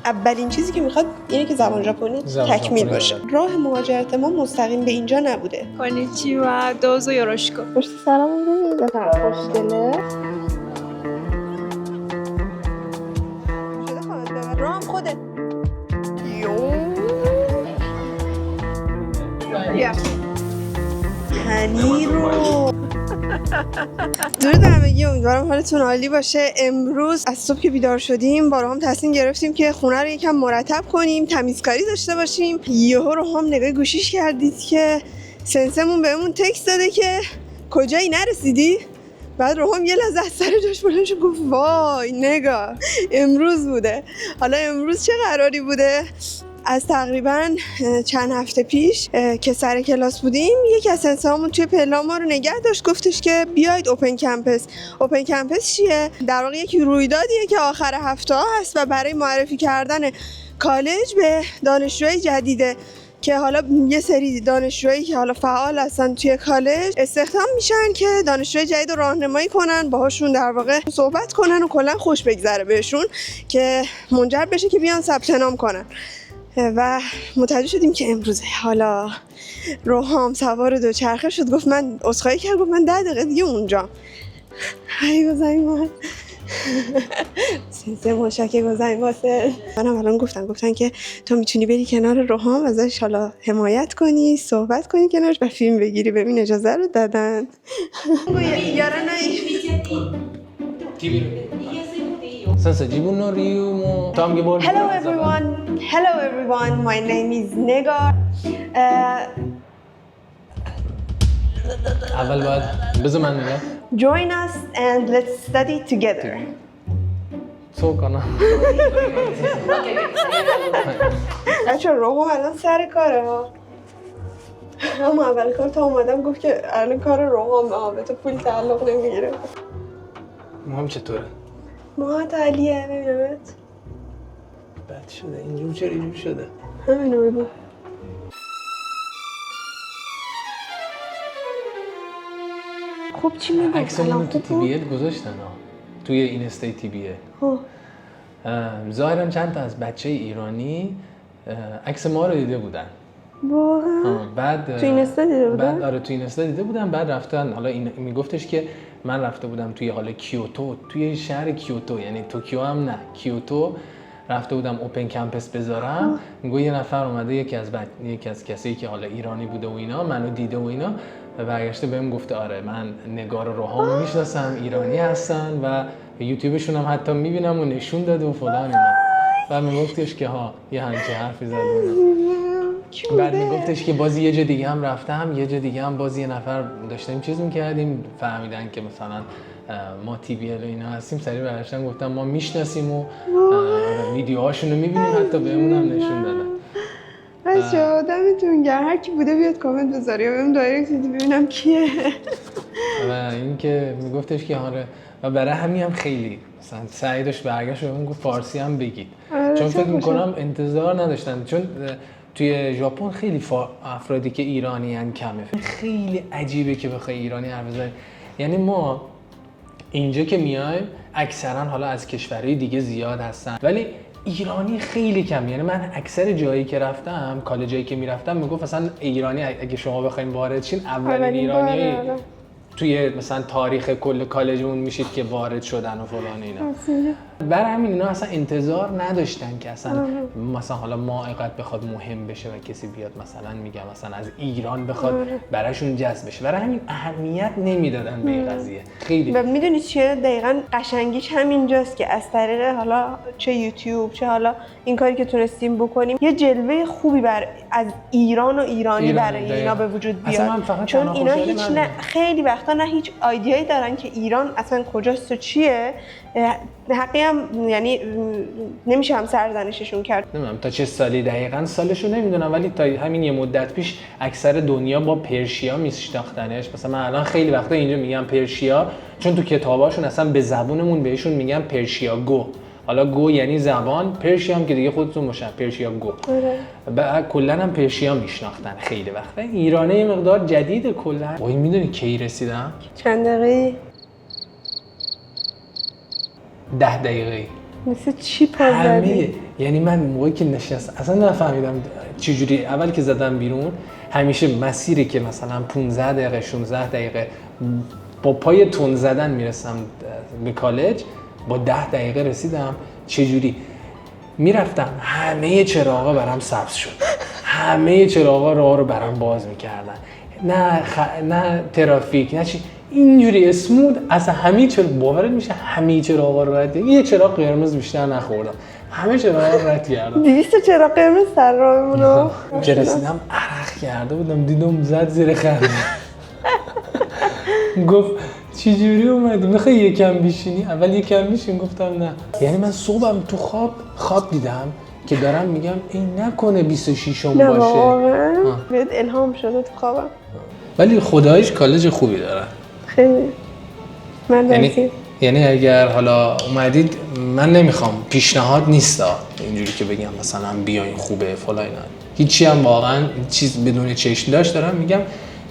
اولین چیزی که میخواد اینه که زبان ژاپنی تکمیل باشه. راه مهاجرت ما مستقیم به اینجا نبوده. کانیچیوا دوزو یوروشیکو. پشت سرمون ببینید بفرمایید. خوشگله. رام خوده. هنی رو درود همگی، امیدوارم حالتون عالی باشه. امروز از صبح که بیدار شدیم با روحام تصمیم گرفتیم که خونه رو یکم مرتب کنیم، تمیزکاری داشته باشیم. یهو روحام نگاه گوشیش کردید که سنسمون بهمون تکست داده که کجایی نرسیدی؟ بعد روحام یه لحظه از سر جاش بلند شد گفت وای نگاه امروز بوده. حالا امروز چه قراری بوده؟ از تقریبا چند هفته پیش که سر کلاس بودیم یکی از سنسه‌هامون توی پلا ما رو نگه داشت، گفتش که بیاید اوپن کمپس. اوپن کمپس چیه؟ در واقع یک رویدادیه که آخر هفته ها هست و برای معرفی کردن کالج به دانشجوهای جدیده که حالا یه سری دانشجویی که حالا فعال هستن توی کالج استخدام میشن که دانشجوی جدید رو راهنمایی کنن، باهاشون در واقع صحبت کنن و کلا خوش بگذره بهشون که منجر بشه که بیان ثبت نام کنن. و متوجه شدیم که امروزه. حالا روحام سوار دوچرخه شد، گفت من عذرخواهی کرد، گفت من 10 دقیقه دیگه اونجا. هی گذاریم سنسه مشکه گذاریم واسه منم. الان گفتن که تو میتونی بری کنار روحام ازش حالا حمایت کنی، صحبت کنی کنارش و فیلم بگیری. ببین اجازه رو دادن. Hello everyone, my name is Negar. اول باید بذار من میگم. Join us and let's study together. کنم. بچه روحام الان سر کاره ها. اما اول کار تا اومدم گفت که الان کار روحام به تو پول تعلق نمیگیره. مهم چطوره؟ موهات عالیه ببینمت. بد شده اینجور چرا اینجور شده؟ همینو بگو. خب چی میگم؟ عکسمون تو تی بی ال گذاشتن ها. توی اینستا تی بی ال. ظاهرا چند تا از بچه ایرانی عکس ما رو دیده بودن. واقعا؟ بعد تو اینستا دیده بودن؟ بعد آره تو اینستا دیده بودن. بعد رفتن، حالا این میگفتش که من رفته بودم توی حالا کیوتو، توی شهر کیوتو، یعنی توکیو هم نه، کیوتو رفته بودم اوپن کمپس بذارم. میگه یه نفر اومده یکی از کسایی که حالا ایرانی بوده و اینا منو دیده و اینا و برگشته بهم گفته آره من نگار و روحامو میشناسم، ایرانی هستن و یوتیوبشون هم حتی میبینم و نشون داده و فلان اینا. و میگفتش که ها یه همچین حرفی زد. بعد میگفتش که بازی یه جا دیگه هم رفتم، یه جا دیگه هم بازی یه نفر داشتیم چیز میکردیم، فهمیدن که مثلا ما تی بی ال اینا هستیم، سریع برگشتن گفتم ما میشناسیم و ویدیوهاشون رو میبینیم، حتی بهمون هم نشون دادن. بچه آدمتون گرم، هر کی بوده بیاد کامنت بذاره یا بهم دایرکت بده ببینم کیه. و این که میگفتش که آره و برای همین هم خیلی مثلا سعی داشت برگشت بهمون گفت فارسی هم بگید. چون فکر میکنم انتظار نداشتن، چون توی ژاپن خیلی افرادی که ایرانی ان کمه. خیلی عجیبه که بخوای ایرانی حرف بزنی. یعنی ما اینجا که میایم اکثرا حالا از کشورهای دیگه زیاد هستن ولی ایرانی خیلی کم. یعنی من اکثر جایی که رفتم، کالجایی که میرفتم میگفت مثلا ایرانی اگه شما بخواید وارد شین اولین ایرانی توی مثلا تاریخ کل کالجمون میشید که وارد شدن و فلان اینا. برای همین اینا اصلا انتظار نداشتن که اصلا مثلا حالا ما اینقدر بخواد مهم بشه و کسی بیاد مثلا میگم مثلا از ایران بخواد براشون جذب بشه. برای همین اهمیت نمیدادن به این قضیه. خیلی و میدونید چیه دقیقاً قشنگیش همینجاست که از طریق حالا چه یوتیوب چه حالا این کاری که تونستیم بکنیم یه جلوه خوبی از ایران و ایرانی برای اینا به وجود بیاد. چون اینا هیچ خیلی وقتا نه هیچ ایده‌ای دارن که ایران اصلا کجاست و چیه. حقی هم یعنی نمیشه هم سرزنششون کرد. نمیدونم تا چه سالی دقیقاً سالشو نمیدونم ولی تا همین یه مدت پیش اکثر دنیا با پرشیا میشناختنش. مثلا من الان خیلی وقتا اینجا میگم پرشیا چون تو کتاباشون اصلا به زبونمون بهشون میگن پرشیا گو. حالا گو یعنی زبان، پرشیا هم که دیگه خودتون مشخص پرشیا گو. بعد کلا هم پرشیا میشناختن خیلی وقتا. ایرانه یه مقدار جدیده کلا. وای میدونی کی رسیدم؟ چند دقیقه؟ 10 دقیقه. مثل چی پا زدی؟ همه، یعنی من موقعی که نشستم اصلا نفهمیدم چجوری اول که زدم بیرون. همیشه مسیری که مثلا 15 دقیقه 16 دقیقه با پای تون زدن میرسم به کالج، با 10 دقیقه رسیدم. چجوری میرفتم همه چراغا برام سبز شد، همه چراغا راه رو برام باز میکردن، نه ترافیک نه چی، اینجوری اسمود. اصلا همه باورت میشه همه چراغا رو رد، یه چراغ قرمز بیشتر نخوردم، همه چراغا رو رد کردم. 200 چراغ قرمز سر راهمونو که رسیدم عرق کرده بودم، دیدم زد زیر خنده. گفت چجوری اومدی؟ میخوای یکم بشینی؟ اول یکم بشین. گفتم نه. یعنی من صبحم تو خواب دیدم که دارم میگم این نکنه 26م باشه. واقعا بهت الهام شده تو خوابم. ولی خداییش کالج خوبی داره خیلی. من یعنی اگر حالا اومدید، من نمیخوام پیشنهاد نیست اینجوری که بگم مثلا بیاین خوبه فلان اینا، هیچی هم واقعا چیز بدون چشم داشت دارم میگم.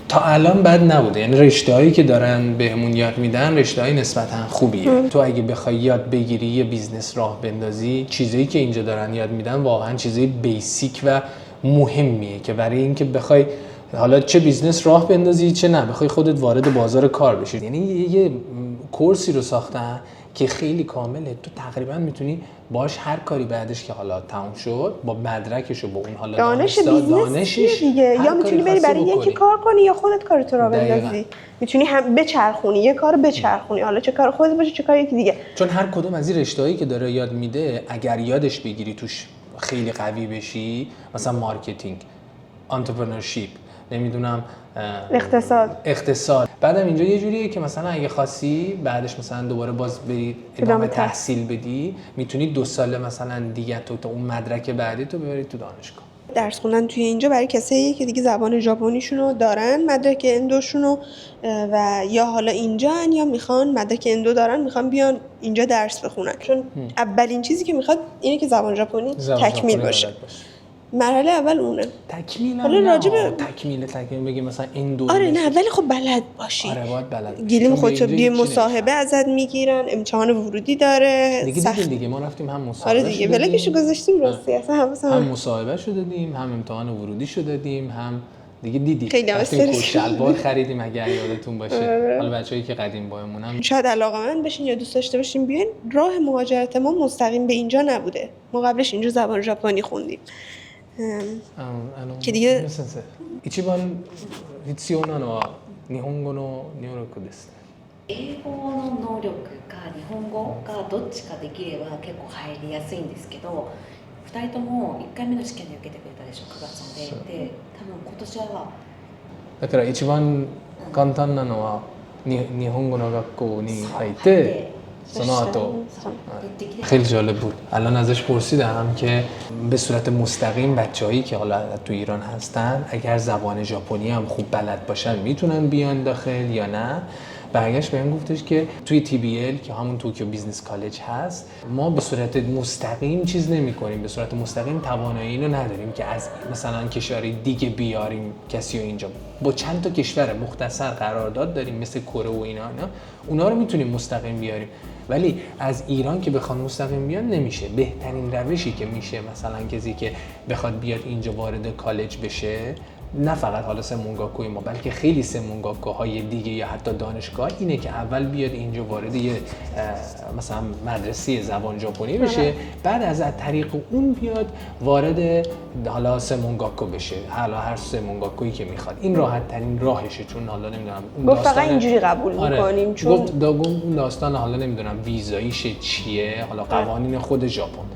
تا الان بد نبوده، یعنی رشته‌هایی که دارن بهمون یاد میدن رشته‌های نسبتاً خوبیه. تو اگه بخوای یاد بگیری یه بیزنس راه بندازی، چیزایی که اینجا دارن یاد میدن واقعا چیزای بیسیک و مهمیه که برای اینکه بخوای حالا چه بیزنس راه بندازی چه نه بخوای خودت وارد بازار کار بشی. یعنی یه کورسی رو ساختن که خیلی کامله، تو تقریبا میتونی باش هر کاری بعدش که حالا تموم شد با مدرکش و با اون حالا دانشش دیگه، یا میتونی بری برای یکی کار کنی یا خودت کارت رو بندازی. میتونی هم بچرخونی، یه کار بچرخونی، حالا چه کار خودت باشه چه کار یکی دیگه. چون هر کدوم از این رشته‌هایی که داره یاد میده اگر یادش بگیری توش خیلی قوی بشی، مثلا مارکتینگ، انترپرنورشیپ، نمیدونم اقتصاد. بعدم اینجا یه جوریه که مثلا اگه خاصی بعدش مثلا دوباره باز بری ادامه تحصیل بدی، میتونی 2 سال مثلا دیگه تو اون مدرک بعدی تو ببری تو دانشگاه. درس خوندن توی اینجا برای کسایی که دیگه زبان ژاپنیشونو دارن، مدرک اندوشونو، و یا حالا اینجان یا میخوان مدرک اندو دارن میخوان بیان اینجا درس بخونن. چون اولین چیزی که میخواد اینه که زبان ژاپنی تکمیل باشه. مرحله اول اونه. تکمیل حالا راجع به تکمیل بگیم مثلا اندو. آره نه، ولی خب بلد باشی. آره باید بلد. گیلیم خودتو بی مصاحبه ازت میگیرن، امتحان ورودی داره. دیگه ما رفتیم هم مصاحبه. آره دیگه بلکشو گذاشتیم راستی اصلا هم مصاحبه شو دادیم، هم امتحان ورودی شو دادیم، هم دیگه دیدی خیلی رفتیم شلوار خریدیم اگر یادتون باشه. حالا بچه‌ای که قدیم بایمونن شاید علاقه‌مند بشین یا دوست داشته باشین بیاین. راه مهاجرت ما مستقیم به اینجا نبوده. ما قبلش اینجا زبان ژاپنی خوندیم. که دیگه 一番必要なのは日本語の能力ですね。英語の能力か日本語かどっちかできれば結構入りやすいんですけど、2人とも1回目の試験で受けてくれたでしょ、9月まで。で、多分今年はだから一番簡単なのは日本語の学校に入ってその後خیلی جالب بود. الان ازش پرسیدم که به صورت مستقیم بچه‌هایی که حالا تو ایران هستن اگر زبان ژاپنی هم خوب بلد باشن میتونن بیان داخل یا نه. برگشت بهم گفتش که توی TBL که همون توکیو بیزنس کالج هست ما به صورت مستقیم چیز نمی‌کنیم، به صورت مستقیم توانایی اینو نداریم که از مثلا کشورهای دیگه بیاریم کسی رو اینجا. با چند تا کشور مختصر قرارداد داریم مثل کره و اونا رو میتونیم مستقیم بیاریم، ولی از ایران که بخوان مستقیم بیان نمیشه. بهترین روشی که میشه مثلا کسی که بخواد بیاد اینجا وارد کالج بشه، نه فقط حالا سمونگاکوی ما بلکه خیلی سمونگاکوهای دیگه یا حتی دانشگاه، اینه که اول بیاد اینجا وارد یه مثلا مدرسه زبان ژاپنی بشه، بعد از طریق اون بیاد وارد حالا سمونگاکو بشه، حالا هر سمونگاکویی که میخواد. این راحت ترین راهشه، چون حالا نمیدونم گفت فقط اینجوری قبول میکنیم. چون گفت اون داستان حالا نمیدونم ویزاییش چیه، حالا قوانین خود ژاپن.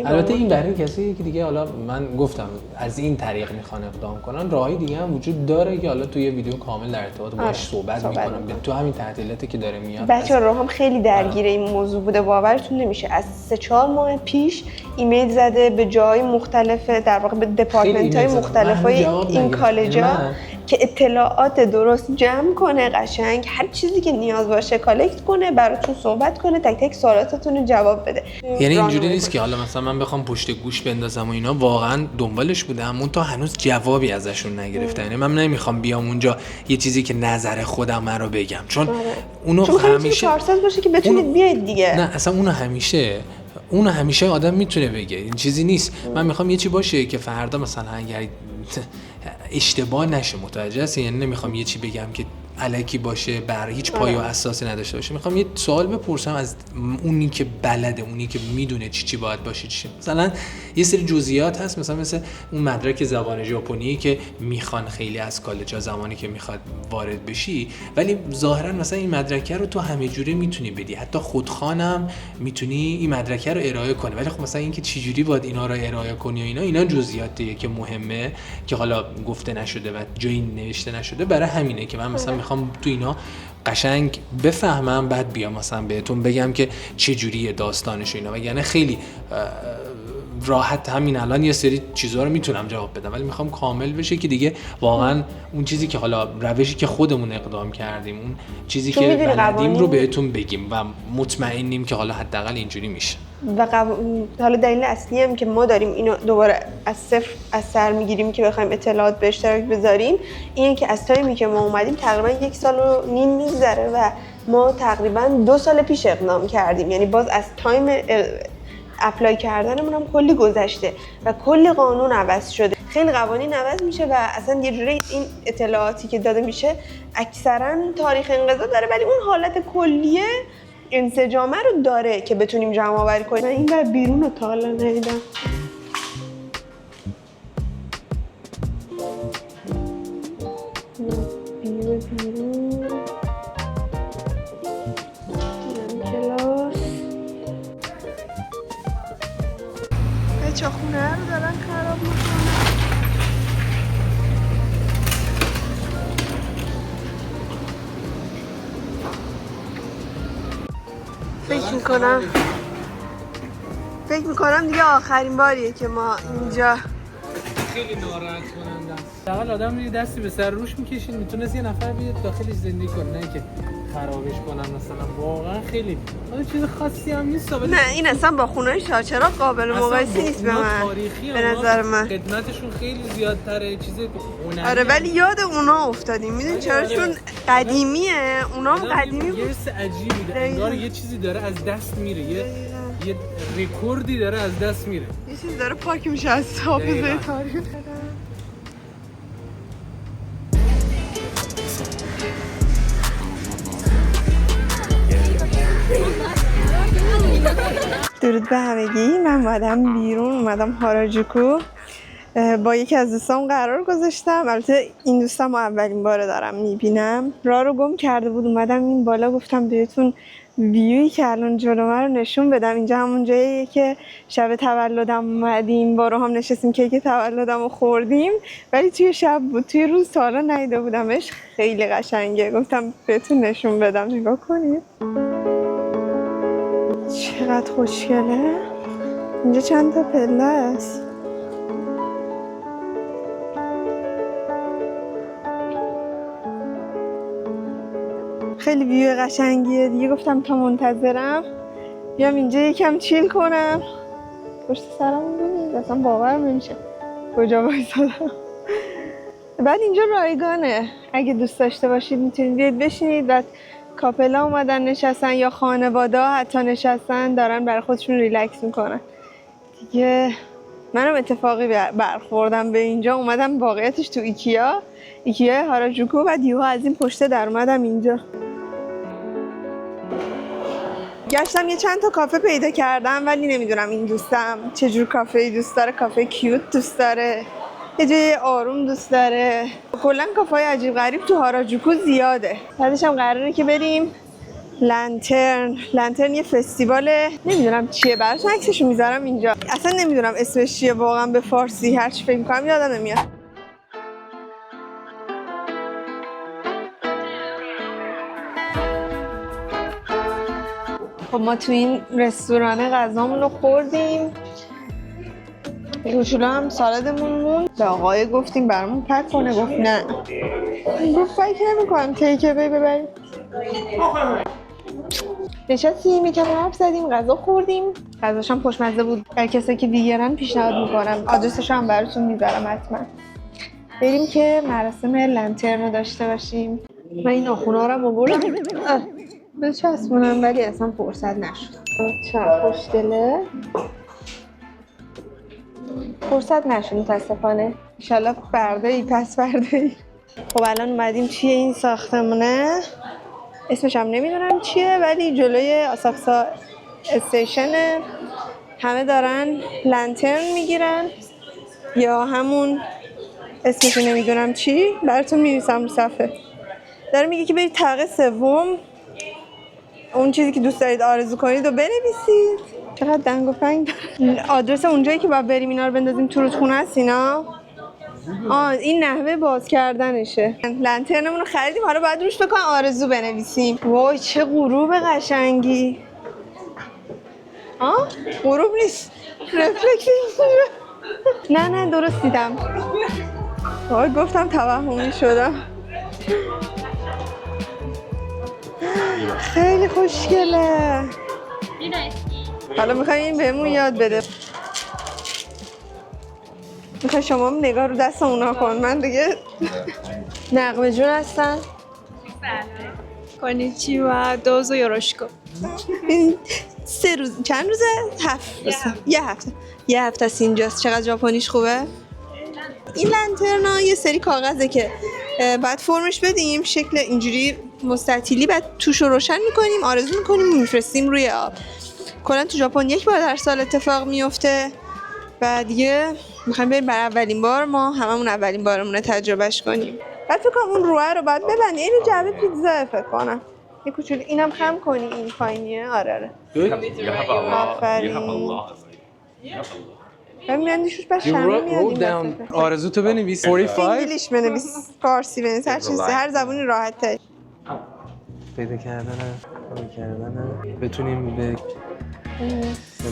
البته این برای کسی که دیگه حالا من گفتم از این طریق میخوان اقدام کنن، راهی دیگه هم وجود داره که حالا توی یه ویدیو کامل در ارتباط باهاش صحبت میکنم. تو همین تعطیلاتی که داره میاد بچه‌ها رو هم خیلی درگیر این موضوع بوده، باورتون نمیشه. از 3-4 ماه پیش ایمیل زده به جای مختلف، در واقع به دپارتمنت‌های مختلفای این کالج‌ها که اطلاعات درست جمع کنه، قشنگ هر چیزی که نیاز باشه کالکت کنه، براتون صحبت کنه، تک تک سوالاتتون رو جواب بده. یعنی اینجوری نیست که حالا مثلا من بخوام پشت گوش بندازم و اینا، واقعا دنبالش بودم اون تا هنوز جوابی ازشون نگرفتم. یعنی من نمیخوام بیام اونجا یه چیزی که نظر خودم رو بگم، چون اونو چون همیشه کارساز باشه که بتونید بیاید دیگه. نه اصلا اونو همیشه اون همیشه آدم میتونه بگه، این چیزی نیست. من میخوام یه چی باشه که فردا مثلا اگر اشتباه نشه، متوجه هستی؟ یعنی نمیخوام یه چی بگم که الکی باشه، بر هیچ پایه و اساسی نداشته باشه. میخوام یه سوال بپرسم از اونی که بلده، اونی که میدونه چی باید باشه. چی مثلا یه سری جزئیات هست، مثل اون مدرک زبان ژاپنی که میخوان خیلی از کالج‌ها زمانی که میخواد وارد بشی، ولی ظاهرا مثلا این مدرک رو تو همه جوره میتونی بدی، حتی خودخوانم میتونی این مدرک رو ارائه کنی. ولی خب مثلا اینکه چه جوری باید اینا رو ارائه کنی و اینا جزئیاتیه که مهمه، که حالا گفته نشده و جایی نوشته نشده. برای همینه که من مثلا میخوام تو اینا قشنگ بفهمم، بعد بیام مثلا بهتون بگم که چه جوریه داستانش اینا. وگرنه خیلی راحت همین الان یه سری چیزا رو میتونم جواب بدم، ولی میخوام کامل بشه که دیگه واقعا اون چیزی که حالا روشی که خودمون اقدام کردیم، اون چیزی که بلدیم رو بهتون بگیم و مطمئنیم که حالا حداقل اینجوری میشه. و حالا دلیل اصلی هم که ما داریم اینو دوباره از صفر از سر میگیریم که بخوایم اطلاعات به اشتراک بذاریم، اینه که از تایمی که ما اومدیم تقریبا 1.5 سال میگذره و ما تقریبا 2 سال پیش اقدام کردیم. یعنی باز از تایم اپلای کردنمون هم کلی گذشته و کلی قانون عوض شده، خیلی قوانین عوض میشه و اصلا یه جوری این اطلاعاتی که داده میشه اکثرا تاریخ انقضا داره، ولی اون حالت کلیه انسجامه رو داره که بتونیم جمع آوری کنیم. من این بر بیرون رو تا حالا ندیدم. بیرون کلاس بچه خونه رو دارن خراب میکنن. فکر میکنم دیگه آخرین باریه که ما اینجا. خیلی ناراحت کننده است. حداقل آدم یه دستی به سر روش میکشین، میتونست یه نفر بیاد داخلش زندگی کنه، نه که خرابش کنن مثلا. واقعا خیلی چیز خاصی هم نیست. نه این اصلا با خونه‌های شاهچراغ قابل مقایسه نیست به من، به نظر من. خدمتشون خیلی زیادتره، چیز هنری. آره ولی یاد اونا افتادیم. میدونی چرا؟ چون قدیمیه، اونا هم قدیمی بود. یه حس عجیبی داره، انگار یه چیزی داره از دست میره، یه رکوردی داره از دست میره، یه چیزی داره پاک میشه از حافظه تاریخ. درود به همگی. من اومدم بیرون، اومدم هاراجوکو. با یکی از دوستام قرار گذاشتم. البته این دوستم اولین بار دارم میبینم. راه رو گم کرده بود، اومدم این بالا، گفتم بهتون ویویی که الان جلومه رو نشون بدم. اینجا همون جاییه که شب تولدم اومدیم، با روحام نشستیم کیک تولدم رو خوردیم، ولی توی شب بود، توی روز تا حالا ندیده بودمش. خیلی قشنگه، گفتم بهتون نشون بدم. نگاه کنید چقدر خوشگله. اینجا چند تا پله است. خیلی ویو قشنگیه دیگه. گفتم تا منتظرم بیام اینجا یکم چیل کنم. پشت سرمون ببینید، اصلا باورم نمیشه کجا وایسادم. بعد اینجا رایگانه، اگه دوست داشته باشید میتونید بیاید بشینید. بعد کاپلا اومدن نشستن یا خانواده حتی نشستن، دارن برای خودشون ریلکس میکنن دیگه. منم اتفاقی برخوردم به اینجا، اومدم واقعیتش تو ایکیا هاراجوکو، بعد یهو از این پشته در اومدم اینجا. گشتم یه چند تا کافه پیدا کردم، ولی نمیدونم این دوستم چجور کافه‌ای دوست داره. کافه کیوت دوست داره، یه جای آروم دوست داره. کلا کافه‌های عجیب غریب تو هاراجوکو زیاده. بعدش هم قراره که بریم لنترن یه فستیواله، نمیدونم چیه، براش عکسشو میذارم اینجا. اصلا نمیدونم اسمش چیه واقعا به فارسی، هرچی فکر می‌کنم یادم نمیاد. خب ما تو این رستوران غذامون رو خوردیم. کوچولو هم سالادمون موند. به آقای گفتیم برامون پک کنه، گفت نه. گفت پک نمی‌کنم، تیک اوی ببریم. نشستیم یکم حرف زدیم، غذا خوردیم. غذاش هم خوشمزه بود. هر کسی که دیگران پیشنهاد می‌کنم، آدرسش هم براتون میذارم حتما. بریم که مراسم لنترن رو داشته باشیم. من این ناخونا رو آوردم بچسبونم، ولی اصلا فرصت نشد. چقدر خوشگله. فرصت نشد متاسفانه. انشالله فردا ای پس فردا ای. خب الان اومدیم چیه این ساختمونه؟ اسمش هم نمیدونم چیه ولی جلوی آساکسا استیشنه. همه دارن لنترن میگیرن یا همون اسمش نمیدونم چی. براتون می‌نویسم رو صفحه. داره میگه که برید طبقه سوم، اون چیزی که دوست دارید آرزو کنید و بنویسید. چقدر دنگ و فنگ داره. آدرس اونجایی که باید بریم اینا رو بندازیم تو رودخونه است اینا. این نحوه باز کردنشه. لنترنمون رو خریدیم، حالا باید روش بکنم آرزو بنویسیم. وای چه غروب قشنگی. غروب نیست، رفلکسی. نه درست دیدم. وای گفتم توهمی شدم. خیلی خوشگله. حالا میخوایم این بهمون یاد بده. میخوای شما هم نگاه رو دست اونا کن. من دیگه نغمه جون هستن. کنیچیوا دوزو یوروشیکو. این 3 روز چند روزه؟ 7 روز. یه هفته است اینجاست. چقدر ژاپنیش خوبه. این لنترنا یه سری کاغذه که بعد فرمش بدیم شکل اینجوری مستطیلی، بعد توش رو روشن میکنیم، آرزو میکنیم، میفرستیم روی آب. کلا تو ژاپن یک بار در سال اتفاق میفته. بعد دیگه میخوایم بریم برای اولین بار، ما هممون اولین بارمونه تجربهش کنیم. بعد فکر کنم اون روه رو بعد ببندی. اینو جعبه پیتزا فکر کنم. یه کوچولو اینم خم کنی. این پایینیه. آره آفرین. میاندیشوش بعد شمع میاد. آرزو تو بنویس 45 انگلیش بنویس، فارسی بنویس، هر چیزی، هر زبونی راحت تر. پیدا کردن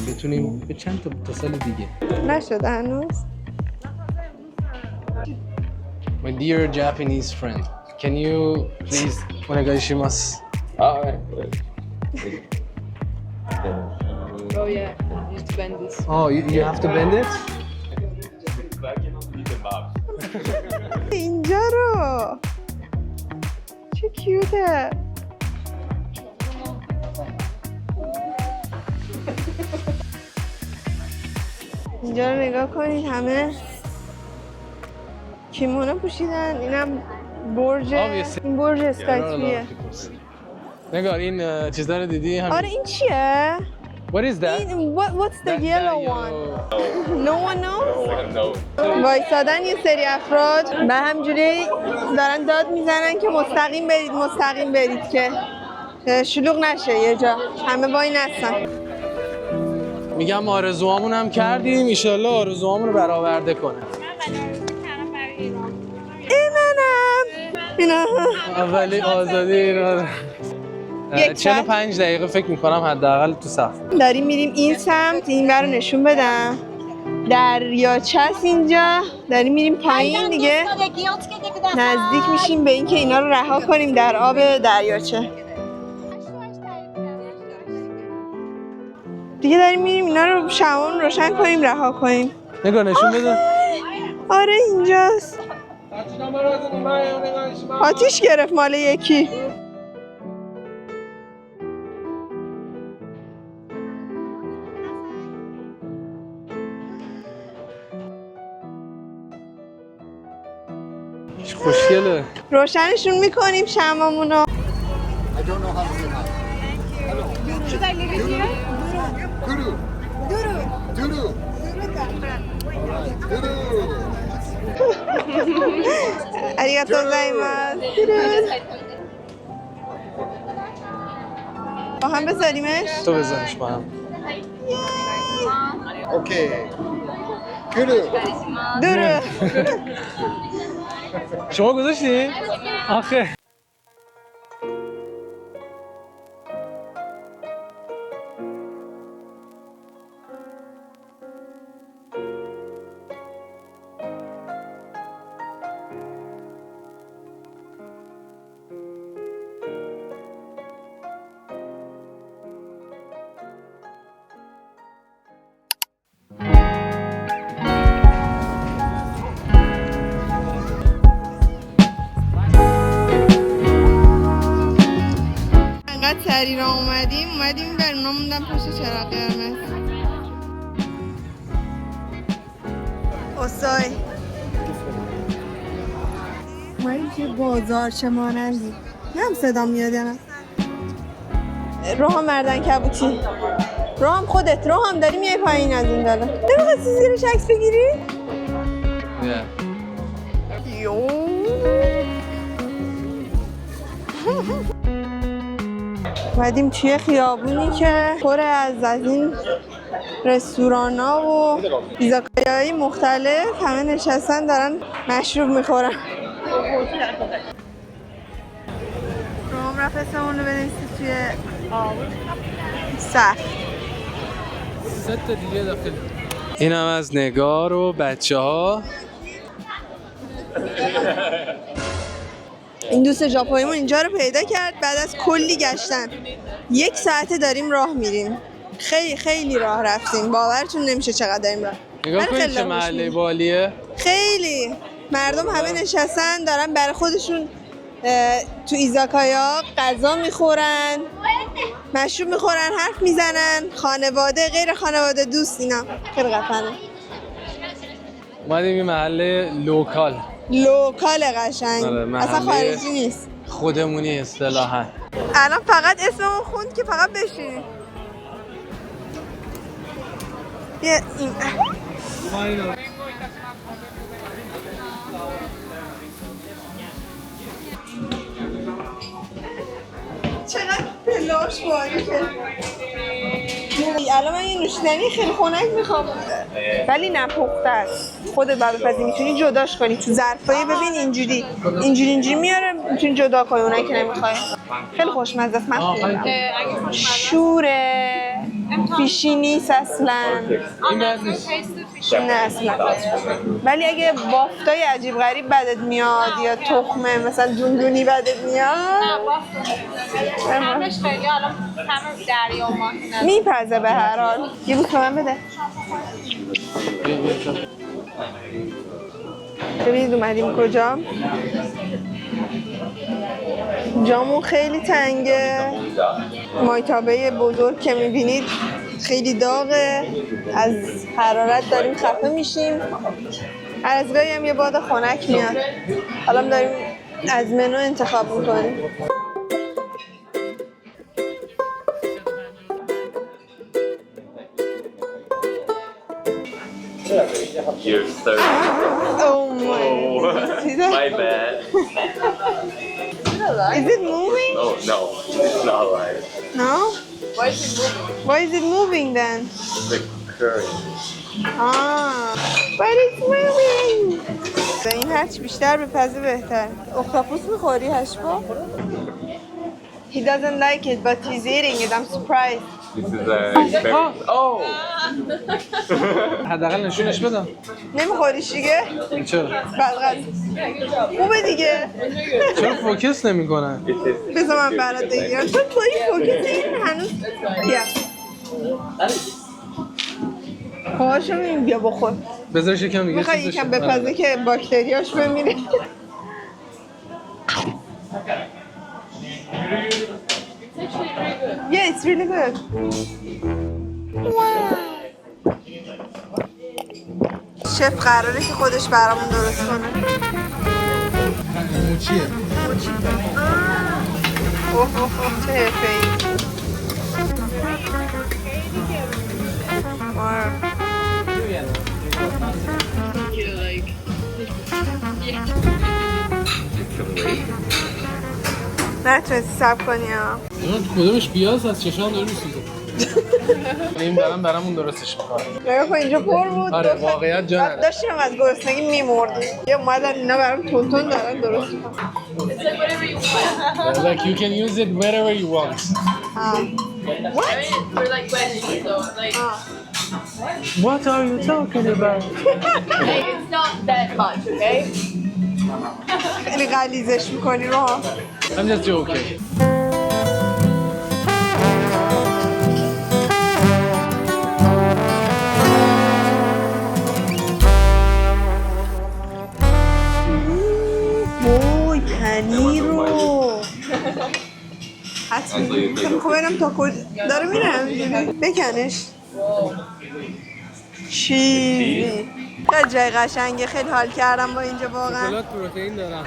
بتونیم به چند تا سال دیگه. نشده هنوز. My dear Japanese friend, can you please onegaishimasu? Oh yeah, you have to bend this. Oh, you have to bend it? اینجا رو چه کیوته. اینجا رو نگاه کنید. همه کیمونو پوشیدن. اینم برج. این برج اسکایتریه. نگار این چیزا رو دیدی؟ آره این چیه؟ What is that? What's the yellow one? No one knows? وایسادن یه سری افراد به همجوری دارن داد میزنن که مستقیم برید که شلوغ نشه یه جا. همه وای نستن. میگم آرزوهامون هم کردیم، ایشالله آرزوهامون رو برآورده کنه. اینا اولی آزادی ایران. 45 دقیقه فکر میکنم حداقل تو صف. داریم میریم این سمت. این برو نشون بدم. دریاچه است اینجا. داریم میریم پایین دیگه. نزدیک میشیم به اینکه اینا رو رها کنیم در آب دریاچه. دیگه داریم میریم اینا رو شمعون روشن کنیم رها کنیم. نگاه نشون بده. آره اینجاست. آتیش گرفت مال یکی. خوشگله. روشنشون میکنیم شمعمونو. آریگاتو گوزایماس. با هم بذاریمش؟ تو بذارش با هم. اوکی. درو. شما گذاشتی؟ آخه سری را اومدیم برنا موندم پشت چراغ قرمز. اصای اومدیم توی بازار چه مانندی. هم صدا میاد یا نه؟ روحام مردن کبوتی. روحام خودت. روحام داری میای پایین از این بالا. نمیخواستی زیرش عکس بگیری؟ یو اومدیم توی خیابونی که پر از این رستوران ها و ایزاکایای مختلف همه نشستن دارن مشروب میخورن. روحام رفت اسممون رو بنویسی توی صف. ست دیگه داخل. این هم از نگار و بچه ها. این دوست ژاپنیمون اینجا رو پیدا کرد بعد از کلی گشتن. 1 ساعته داریم راه میریم. خیلی خیلی راه رفتیم. باورتون نمیشه چقدر داریم راه. نگاه کنید چه محله بالیه. خیلی مردم همه نشستن دارن برای خودشون تو ایزاکایا غذا میخورن، مشروب میخورن، حرف میزنن، خانواده غیر خانواده دوست اینا. خیلی قشنگه. اومدیم یه محله لوکال قشنگ. محله اصلا خارجی نیست. خودمونی اصطلاحاً. الان فقط اسممون خوند که فقط بشینیم. بیا این چقدر پلاش باریکه. الان من یه نوشیدنی خیلی خنک میخوام ولی نپخته است. خودت بعد بپزی میتونی جداش کنی تو ظرفای. ببین اینجوری میاره میتونی جدا کنی اونایی که نمیخوای. خیلی خوشمزه است. من شوره فیشی نیست اصلا. نه اصلا. ولی اگه بافتای عجیب غریب بدت میاد یا تخمه مثلا دونی بدت میاد همش خیلی الان همه دریا و ماه میپزه به هر حال. یه بوس به من بده. ببینید اومدیم کجا. جامون خیلی تنگه. مایتابه بزرگ که میبینید خیلی داغه. از حرارت داریم خفه میشیم. هر از گاهی هم یه باد خنک میاد. حالا داریم از منو انتخاب میکنیم. You're 30. Oh my. See that? My bad. Is it moving? Oh no, it's not alive. No? Why is it moving then? The current. But it's moving. این هرچی بیشتر بپزه بهتر. اختاپوس میخوری هشبا؟ He doesn't like it but he's eating it. I'm surprised. This is a oh. حداقل نشونش بدم. نمیخوریش دیگه؟ چرا؟ بلغت. خوبه دیگه. چرا فوکس نمی‌کنن؟ بذار من برات بگیرم. تو این فوکس این هنوز بیا. پاهاشو ببین بیا بخور. بذارش یکم دیگه. میخوای یکم بپزه که باکتریاش بمیره. Yeah, it's really good. شف قراره که خودش برامون درست کنه. موچیه. اوه چه حرفه‌ای. نتونستی صبر کنی ها. کدومش بیاز از چشام داره میسوزه. این برامون درستش میکنه. نگاه کن اینجا پر بود. آره واقعیت جا نداره. داشتیم از گرسنگی میمردیم. یه اومدن اینا برام تون دارن درست میکنن. Like you can use it wherever you want. What? We're like veggies, so like What are you talking about? hey, it's not that much, okay? خیلی غلیظش میکنی رو ها. I'm just joking. وای پنیر رو حدس خب برم تا کد داره میره همینجوری بکنش چیزی خیلی جای قشنگه خیلی حال کردم با اینجا واقعا شکلات پروتئین دارم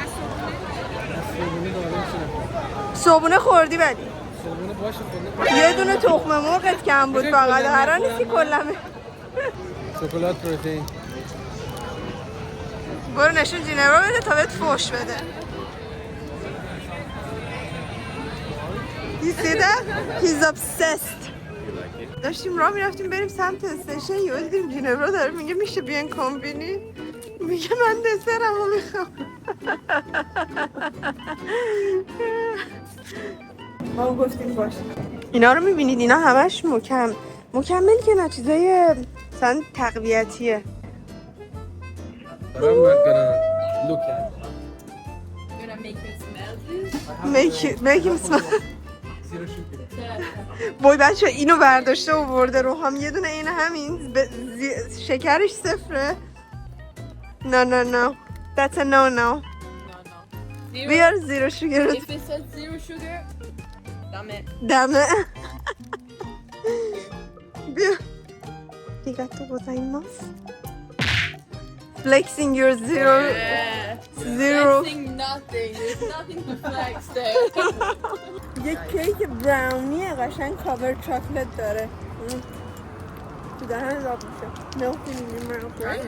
صبحونه خوردی ولی صبحونه باشه خوردم یه دونه تخم مرغت کم بود فقط هرا نیستی کلمه شکلات پروتئین برو نشون جینرو بده تا بهت فوش بده You see that? He's obsessed داشتیم راه میرفتیم بریم سمت استیشن یهو دیدیم جینرو داره میگه میشه بیان کمبینی میگه من دسرمو میخوام ما گفتیم باشه اینا رو میبینید اینا همش مکمل که نه چیزای مثلا تقویتیه Look at make him smell بای بچه اینو برداشته و برده رو هم یه دونه این همین شکرش صفره No That's a no We are zero sugar If it says 0 sugar, damn it بیا Arigatou gozaimasu Flexing your zero flexing nothing. There's nothing to flex there. یک کیک براونیه قشنگ کاور چاکلت داره تو دهن راب میشه Melting in your mouth right?